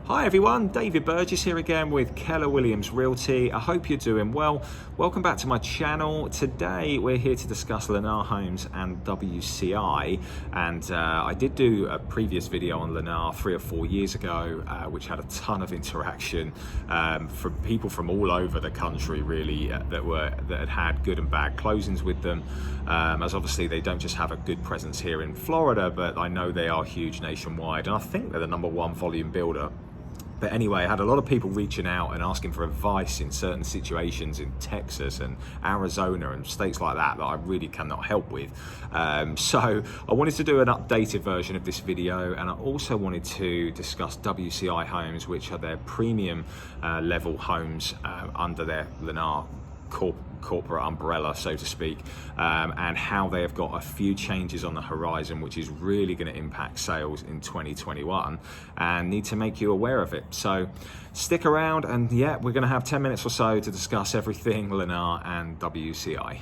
Hi everyone, David Burgess here again with Keller Williams Realty. I hope you're doing well. Welcome back to my channel. Today we're here to discuss Lennar Homes and WCI, and I did do a previous video on Lennar 3 or 4 years ago which had a ton of interaction from people from all over the country really that had good and bad closings with them, as obviously they don't just have a good presence here in Florida, but I know they are huge nationwide, and I think they're the #1 volume builder. But anyway, I had a lot of people reaching out and asking for advice in certain situations in Texas and Arizona and states like that I really cannot help with. So I wanted to do an updated version of this video, and I also wanted to discuss WCI Homes, which are their premium level homes under their Lennar corporate umbrella, so to speak, and how they have got a few changes on the horizon which is really going to impact sales in 2021 and need to make you aware of it. So stick around, and yeah, we're going to have 10 minutes or so to discuss everything Lennar and WCI.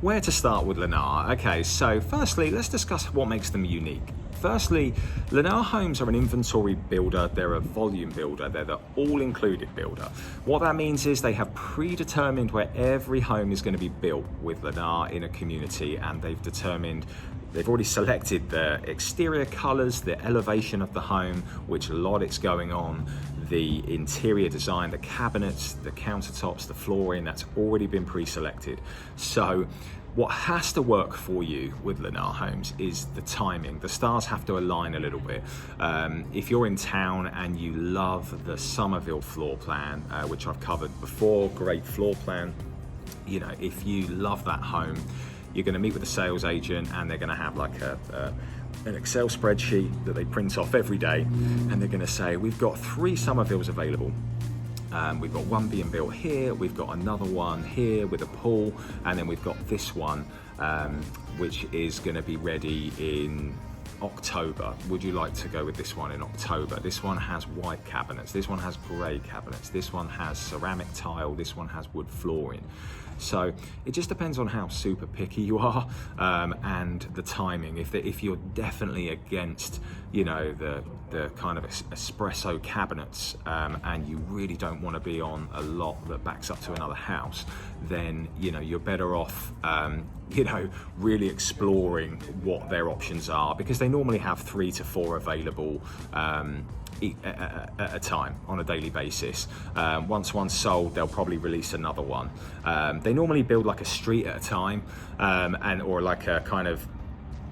Where to start with Lennar? Okay, so firstly, let's discuss what makes them unique. Firstly, Lennar Homes are an inventory builder, they're a volume builder, they're the all-included builder. What that means is they have predetermined where every home is going to be built with Lennar in a community, and they've already selected the exterior colors, the elevation of the home, which lot it's going on, the interior design, the cabinets, the countertops, the flooring, that's already been pre-selected. So what has to work for you with Lennar Homes is the timing. The stars have to align a little bit. If you're in town and you love the Summerville floor plan, which I've covered before, great floor plan, you know, if you love that home, you're going to meet with a sales agent, and they're going to have like an Excel spreadsheet that they print off every day, and they're going to say, we've got 3 Summervilles available. We've got one being built here, we've got another one here with a pool, and then we've got this one which is going to be ready in October. Would you like to go with this one in October? This one has white cabinets, this one has grey cabinets, this one has ceramic tile, this one has wood flooring. So it just depends on how super picky you are, and the timing. If you're definitely against, you know, the kind of espresso cabinets, and you really don't want to be on a lot that backs up to another house, then you know you're better off you know, really exploring what their options are, because they normally have 3 to 4 available at a time on a daily basis. Once one's sold, they'll probably release another one. They normally build like a street at a time, or like a kind of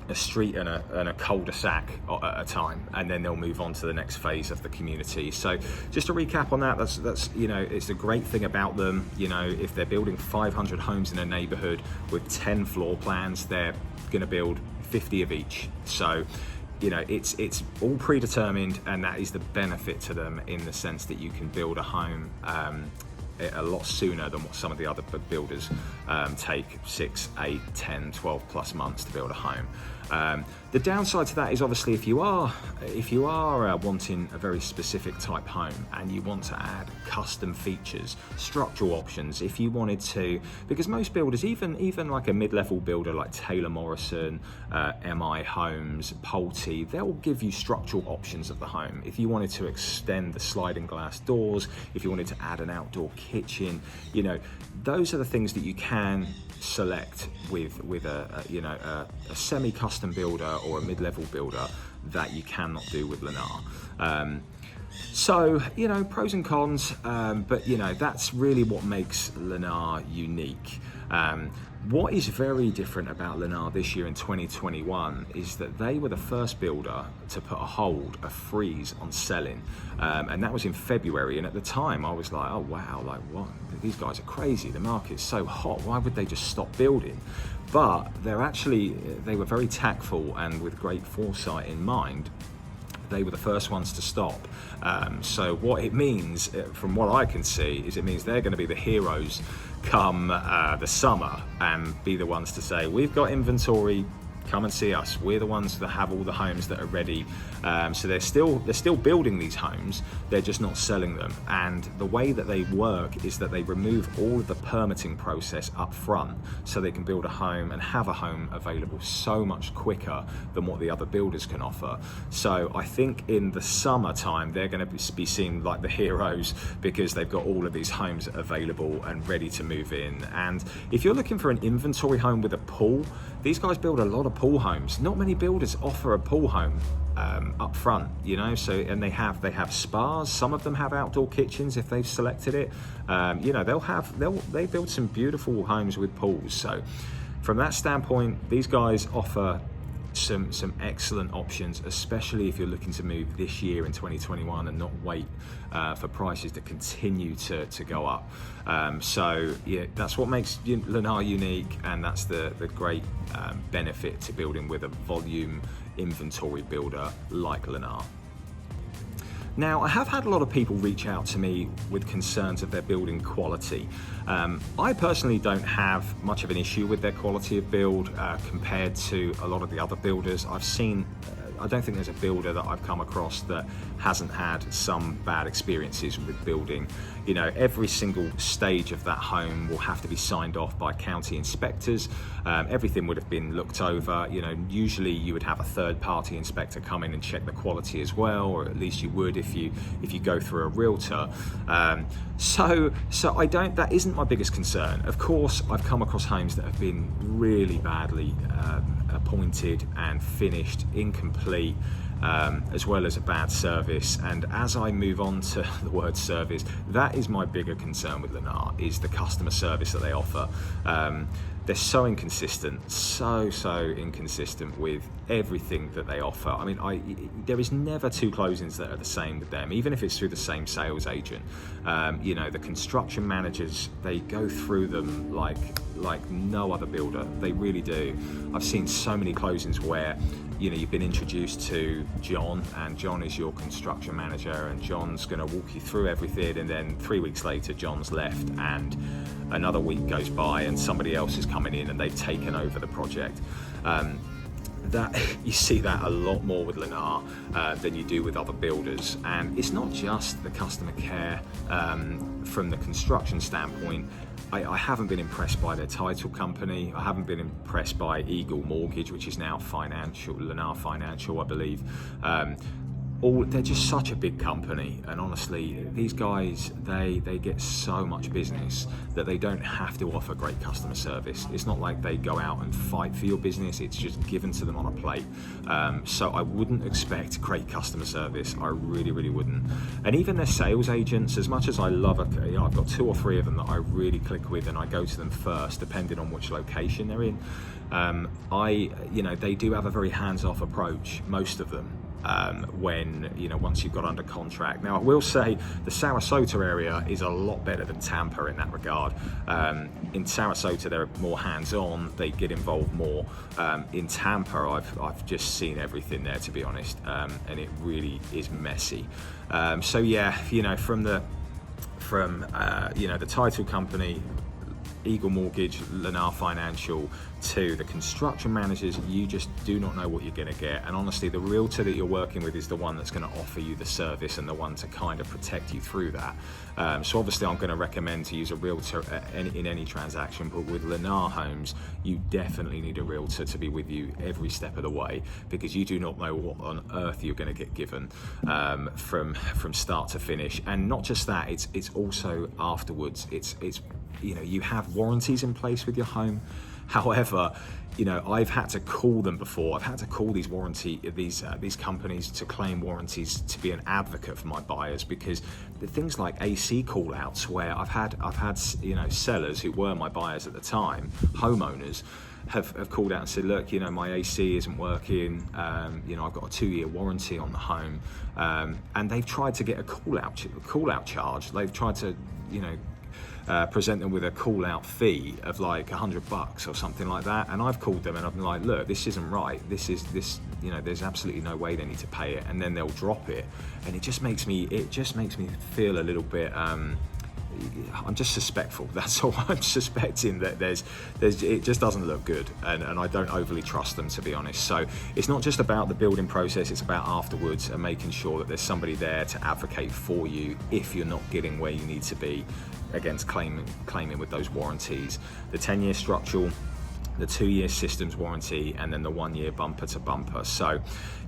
a street and a cul-de-sac at a time, and then they'll move on to the next phase of the community. So just to recap on that, that's you know, it's a great thing about them. You know, if they're building 500 homes in a neighborhood with 10 floor plans, they're going to build 50 of each. So you know, it's all predetermined, and that is the benefit to them, in the sense that you can build a home a lot sooner than what some of the other builders take 6, 8, 10, 12 plus months to build a home. The downside to that is obviously if you are wanting a very specific type home and you want to add custom features, structural options, if you wanted to, because most builders, even like a mid-level builder like Taylor Morrison, MI Homes, Pulte, they'll give you structural options of the home. If you wanted to extend the sliding glass doors, if you wanted to add an outdoor kitchen, you know, those are the things that you can select with a semi-custom builder or a mid-level builder that you cannot do with Lennar. So, you know, pros and cons, but you know, that's really what makes Lennar unique. What is very different about Lennar this year in 2021 is that they were the first builder to put a freeze on selling, and that was in February. And at the time I was like, oh wow, like what? These guys are crazy, the market's so hot, why would they just stop building? But they were very tactful, and with great foresight in mind, they were the first ones to stop. So what it means, from what I can see, is it means they're going to be the heroes come the summer, and be the ones to say, we've got inventory, come and see us. We're the ones that have all the homes that are ready. So they're still building these homes, they're just not selling them. And the way that they work is that they remove all of the permitting process up front, so they can build a home and have a home available so much quicker than what the other builders can offer. So I think in the summertime they're going to be seen like the heroes, because they've got all of these homes available and ready to move in. And if you're looking for an inventory home with a pool, these guys build a lot of pool homes. Not many builders offer a pool home up front, you know. So, and they have spas. Some of them have outdoor kitchens if they've selected it. You know, they build some beautiful homes with pools. So from that standpoint, these guys offer some excellent options, especially if you're looking to move this year in 2021 and not wait for prices to continue to go up. So yeah, that's what makes Lennar unique, and that's the great benefit to building with a volume inventory builder like Lennar. Now, I have had a lot of people reach out to me with concerns of their building quality. I personally don't have much of an issue with their quality of build compared to a lot of the other builders. I've seen, I don't think there's a builder that I've come across that hasn't had some bad experiences with building. You know, every single stage of that home will have to be signed off by county inspectors. Everything would have been looked over. You know, usually you would have a third-party inspector come in and check the quality as well, or at least you would if you go through a realtor. So that isn't my biggest concern. Of course, I've come across homes that have been really badly appointed and finished incomplete, as well as a bad service. And as I move on to the word service, that is my bigger concern with Lennar, is the customer service that they offer. They're so inconsistent, so inconsistent with everything that they offer. I mean, there is never two closings that are the same with them, even if it's through the same sales agent. You know, the construction managers, they go through them like no other builder. They really do. I've seen so many closings where, you know, you've been introduced to John, and John is your construction manager, and John's going to walk you through everything, and then 3 weeks later John's left, and another week goes by and somebody else is coming in and they've taken over the project. That you see that a lot more with Lennar than you do with other builders. And it's not just the customer care from the construction standpoint. I haven't been impressed by their title company. I haven't been impressed by Eagle Mortgage, which is now Lennar Financial, I believe. They're just such a big company, and honestly, these guys, they get so much business that they don't have to offer great customer service. It's not like they go out and fight for your business, it's just given to them on a plate. So I wouldn't expect great customer service. I really wouldn't. And even their sales agents, as much as I love it, you know, I've got 2 or 3 of them that I really click with, and I go to them first depending on which location they're in. You know, they do have a very hands-off approach, most of them. When, you know, once you've got under contract. Now, I will say the Sarasota area is a lot better than Tampa in that regard. In Sarasota, they're more hands-on, they get involved more. In Tampa, I've just seen everything there, to be honest, and it really is messy. So yeah, you know, from you know, the title company, Eagle Mortgage, Lennar Financial, to the construction managers, you just do not know what you're going to get. And honestly, the realtor that you're working with is the one that's going to offer you the service and the one to kind of protect you through that. So obviously I'm going to recommend to use a realtor in any transaction, but with Lennar Homes, you definitely need a realtor to be with you every step of the way, because you do not know what on earth you're going to get given from start to finish. And not just that, it's also afterwards. It's you know, you have warranties in place with your home. However, you know, I've had to call them before. I've had to call these companies to claim warranties to be an advocate for my buyers, because the things like AC call outs, where I've had you know, sellers who were my buyers at the time, homeowners, have called out and said, look, you know, my AC isn't working, you know, I've got a 2-year warranty on the home, and they've tried to get a call out charge. They've tried to, you know, present them with a call out fee of like $100 or something like that, and I've called them and I'm like, look, this isn't right, this you know, there's absolutely no way they need to pay it, and then they'll drop it, and it just makes me feel a little bit I'm just suspectful. That's all. I'm suspecting that it just doesn't look good, and I don't overly trust them, to be honest. So it's not just about the building process, it's about afterwards and making sure that there's somebody there to advocate for you if you're not getting where you need to be against claiming with those warranties. The 10-year structural, the 2-year systems warranty, and then the 1-year bumper to bumper. So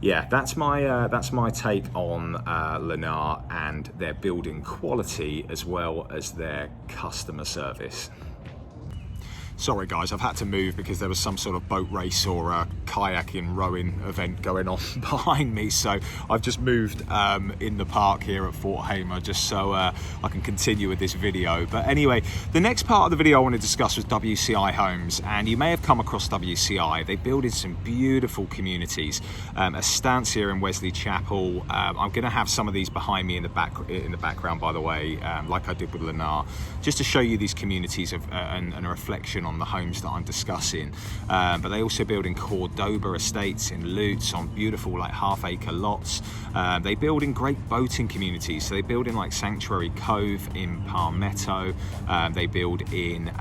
yeah, that's my take on Lennar and their building quality as well as their customer service. Sorry guys, I've had to move because there was some sort of boat race or a kayaking rowing event going on behind me. So I've just moved in the park here at Fort Hamer just so I can continue with this video. But anyway, the next part of the video I want to discuss was WCI Homes, and you may have come across WCI. They build in some beautiful communities. A stance here in Wesley Chapel. I'm going to have some of these behind me in the background, by the way, like I did with Lennar, just to show you these communities and a reflection on the homes that I'm discussing. But they also build in Cordoba estates, in Lutz, on beautiful like half-acre lots. They build in great boating communities. So they build in like Sanctuary Cove in Palmetto. They build in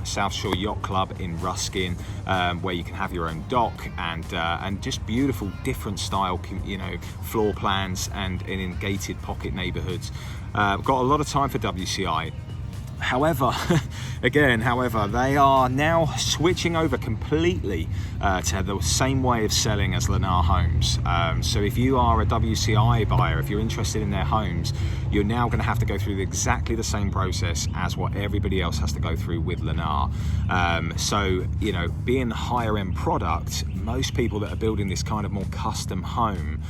South Shore Yacht Club in Ruskin, where you can have your own dock and just beautiful different style, floor plans and in gated pocket neighborhoods. Got a lot of time for WCI. However, they are now switching over completely to the same way of selling as Lennar Homes. So if you are a WCI buyer, if you're interested in their homes, you're now going to have to go through exactly the same process as what everybody else has to go through with Lennar. So, being the higher end product, most people that are building this kind of more custom home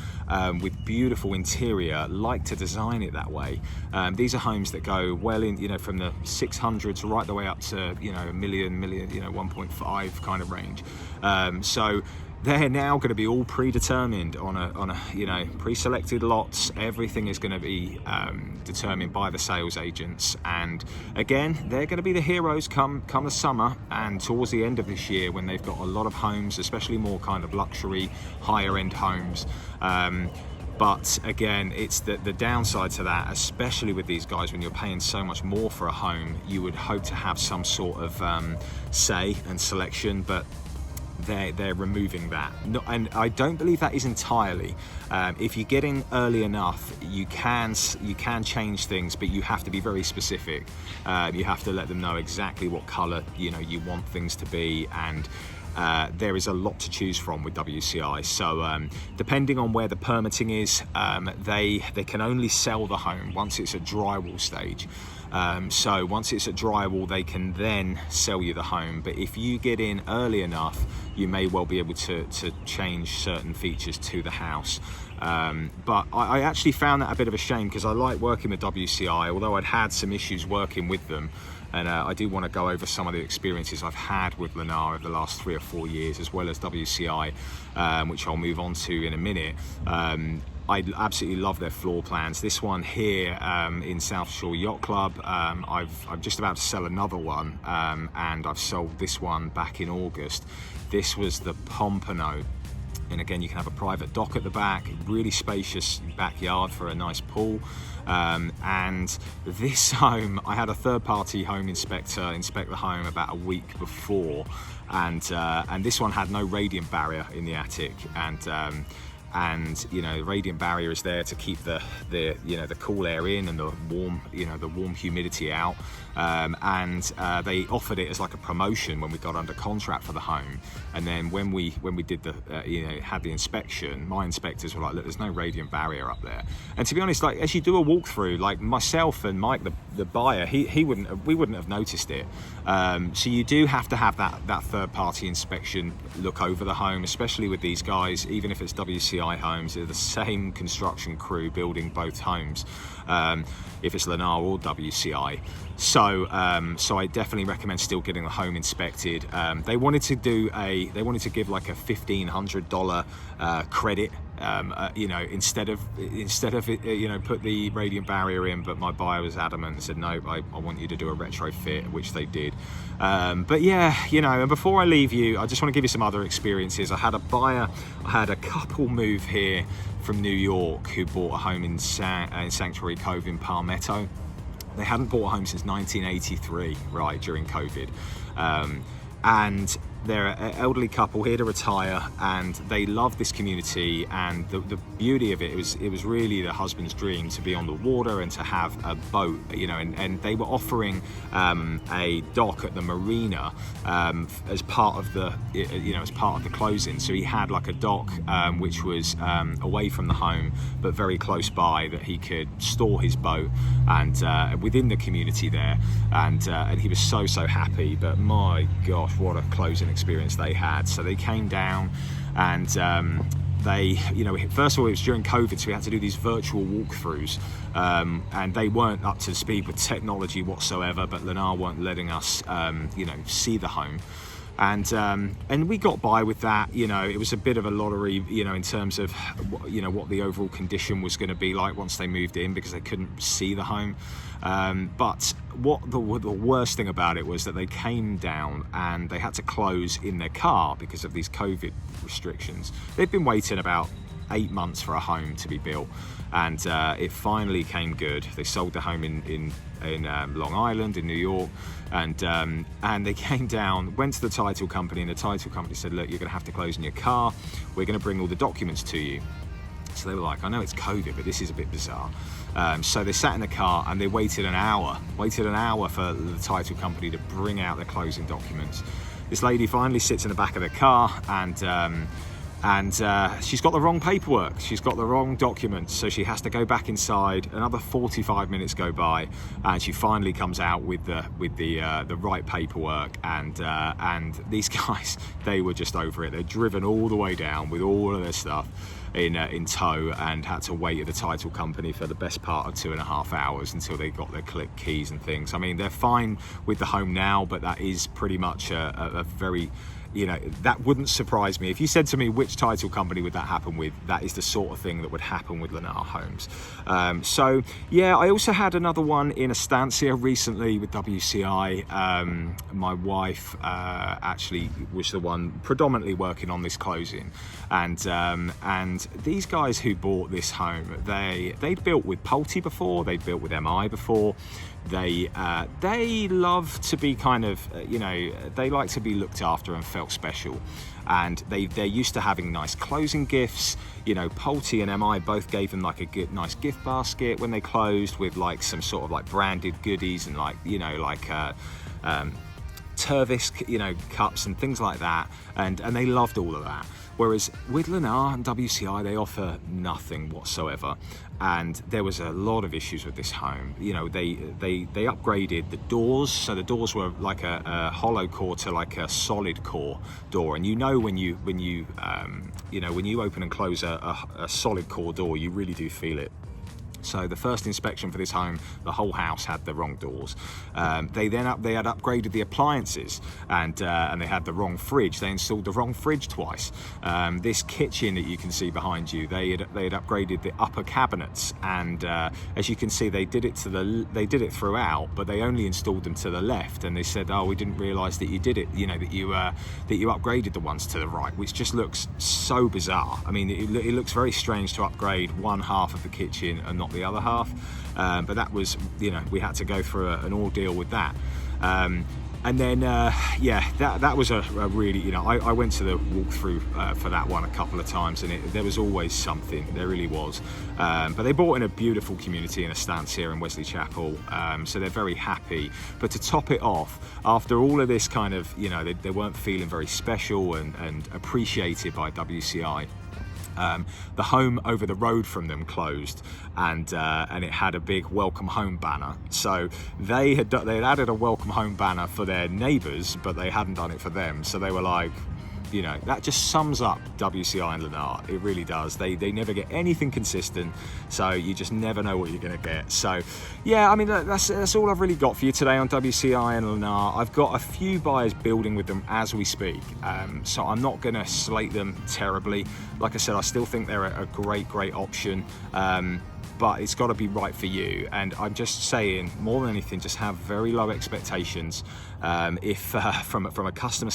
with beautiful interior like to design it that way. These are homes that go well in, from the 600s right the way up to, a million, 1.5 kind of range. So they're now going to be all predetermined on a pre-selected lots. Everything is going to be determined by the sales agents, and again, they're going to be the heroes come the summer and towards the end of this year, when they've got a lot of homes, especially more kind of luxury, higher end homes. But again, it's the downside to that, especially with these guys, when you're paying so much more for a home, you would hope to have some sort of say and selection, but they're removing that. And I don't believe that is entirely. If you get in early enough, you can change things, but you have to be very specific. You have to let them know exactly what color you want things to be, and there is a lot to choose from with WCI. So depending on where the permitting is, they can only sell the home once it's at drywall stage. So once it's at drywall, they can then sell you the home. But if you get in early enough, you may well be able to change certain features to the house. But I actually found that a bit of a shame, because I like working with WCI, although I'd had some issues working with them. And I do want to go over some of the experiences I've had with Lennar over the last 3 or 4 years, as well as WCI, which I'll move on to in a minute. I absolutely love their floor plans. This one here in South Shore Yacht Club, I'm just about to sell another one, and I've sold this one back in August. This was the Pompano. And again, you can have a private dock at the back, really spacious backyard for a nice pool. And this home, I had a third-party home inspector inspect the home about a week before, and this one had no radiant barrier in the attic, and the radiant barrier is there to keep the cool air in and the warm humidity out. And they offered it as like a promotion when we got under contract for the home. And then when we did had the inspection, my inspectors were like, look, there's no radiant barrier up there. And to be honest, like, as you do a walkthrough, like myself and Mike, the buyer, we wouldn't have noticed it. So you do have to have that third party inspection look over the home, especially with these guys. Even if it's WCI Homes, they're the same construction crew building both homes, if it's Lennar or WCI. So I definitely recommend still getting the home inspected. They wanted to give like a $1,500 credit, instead of put the radiant barrier in, but my buyer was adamant and said, no, I want you to do a retrofit, which they did. But yeah, and before I leave you, I just want to give you some other experiences. I had a couple move here from New York who bought a home in Sanctuary Cove in Palmetto. They hadn't bought a home since 1983, right, during COVID. And they're an elderly couple here to retire, and they love this community. And the beauty of it was really the husband's dream to be on the water and to have a boat, you know, and they were offering a dock at the marina as part of the, you know, as part of the closing. So he had like a dock which was away from the home but very close by, that he could store his boat and within the community there, and he was so happy. But my gosh, what a closing experience they had. So they came down, and they, you know, first of all, it was during COVID, so we had to do these virtual walkthroughs, and they weren't up to speed with technology whatsoever, but Lennar weren't letting us, you know, see the home. And we got by with that. You know, it was a bit of a lottery, you know, in terms of, you know, what the overall condition was going to be like once they moved in, because they couldn't see the home. But what the worst thing about it was that they came down and they had to close in their car because of these COVID restrictions. They've been waiting about 8 months for a home to be built, and it finally came good. They sold the home in Long Island, in New York, and they came down, went to the title company, and the title company said, look, you're going to have to close in your car. We're going to bring all the documents to you. So they were like, I know it's COVID, but this is a bit bizarre. So they sat in the car and they waited an hour for the title company to bring out their closing documents. This lady finally sits in the back of the car, and she's got the wrong paperwork. She's got the wrong documents, so she has to go back inside. Another 45 minutes go by, and she finally comes out with the right paperwork. And these guys, they were just over it. They're driven all the way down with all of their stuff in tow, and had to wait at the title company for the best part of 2.5 hours until they got their click keys and things. I mean, they're fine with the home now, but that is pretty much a very, you know, that wouldn't surprise me. If you said to me which title company would that happen with, that is the sort of thing that would happen with Lennar Homes. So yeah, I also had another one in Estancia recently with WCI. My wife actually was the one predominantly working on this closing, and these guys who bought this home, they'd built with Pulte before, they'd built with MI before. They love to be kind of, you know, they like to be looked after and felt special, and they're used to having nice closing gifts. You know, Pulte and MI both gave them like a good, nice gift basket when they closed, with like some sort of like branded goodies and like, you know, like Tervis, you know, cups and things like that, and they loved all of that. Whereas with Lennar and WCI, they offer nothing whatsoever, and there was a lot of issues with this home. You know, they upgraded the doors, so the doors were like a hollow core to like a solid core door, and you know when you open and close a solid core door, you really do feel it. So the first inspection for this home, the whole house had the wrong doors. They had upgraded the appliances, and they had the wrong fridge. They installed the wrong fridge twice. This kitchen that you can see behind you, they had upgraded the upper cabinets, and as you can see, they did it throughout, but they only installed them to the left. And they said, oh, we didn't realise that you did it. You know, that you upgraded the ones to the right, which just looks so bizarre. I mean, it looks very strange to upgrade one half of the kitchen and not the other half, but that was, you know, we had to go through an ordeal with that. And then yeah, that was a really, you know, I went to the walkthrough for that one a couple of times, and there was always something, there really was. But they bought in a beautiful community in Estancia in Wesley Chapel, so they're very happy. But to top it off, after all of this kind of, you know, they weren't feeling very special and appreciated by WCI. The home over the road from them closed, and it had a big welcome home banner. So they had added a welcome home banner for their neighbours, but they hadn't done it for them. So they were like, you know, that just sums up WCI and Lennar. It really does. They never get anything consistent, so you just never know what you're going to get. So yeah, I mean, that's all I've really got for you today on WCI and Lennar. I've got a few buyers building with them as we speak, so I'm not going to slate them terribly. Like I said, I still think they're a great option. but it's got to be right for you. And I'm just saying, more than anything, just have very low expectations if from a customer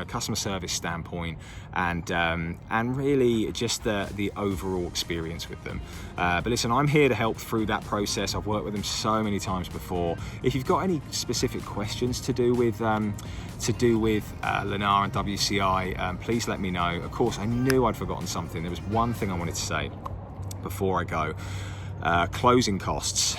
customer service standpoint, and really just the overall experience with them. But listen, I'm here to help through that process. I've worked with them so many times before. If you've got any specific questions to do with Lennar and WCI, please let me know. Of course, I knew I'd forgotten something. There was one thing I wanted to say before I go. Closing costs.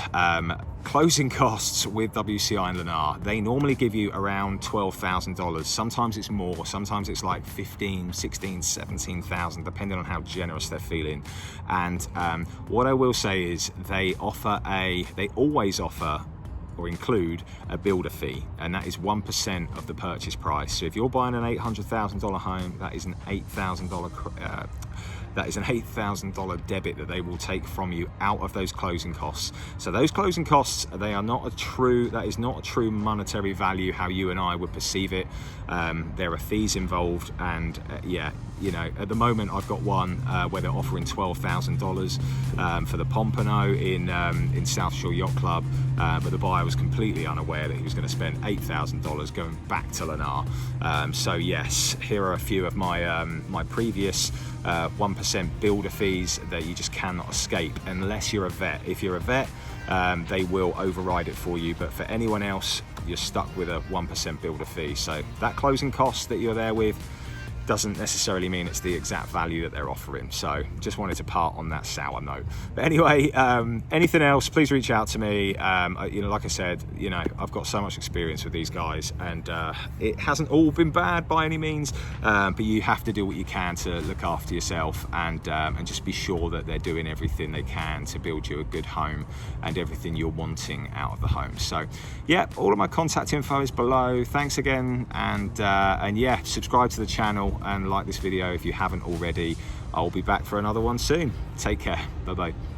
Closing costs with WCI and Lennar, they normally give you around $12,000. Sometimes it's more, sometimes it's like 15, 16, 17,000, depending on how generous they're feeling. And what I will say is they always offer or include a builder fee, and that is 1% of the purchase price. So if you're buying an $800,000 home, that is an $8,000 debit that they will take from you out of those closing costs. So those closing costs, that is not a true monetary value how you and I would perceive it. There are fees involved, and at the moment I've got one where they're offering $12,000 for the Pompano in South Shore Yacht Club, but the buyer was completely unaware that he was going to spend $8,000 going back to Lennar. So yes, here are a few of my previous 1% builder fees that you just cannot escape unless you're a vet. If you're a vet, they will override it for you, but for anyone else, you're stuck with a 1% builder fee. So that closing cost that you're there with doesn't necessarily mean it's the exact value that they're offering. So just wanted to part on that sour note. But anyway, anything else, please reach out to me. Like I said, I've got so much experience with these guys, and it hasn't all been bad by any means, but you have to do what you can to look after yourself, and just be sure that they're doing everything they can to build you a good home and everything you're wanting out of the home. So yeah, all of my contact info is below. Thanks again, and yeah, subscribe to the channel and like this video if you haven't already. I'll be back for another one soon. Take care. Bye bye.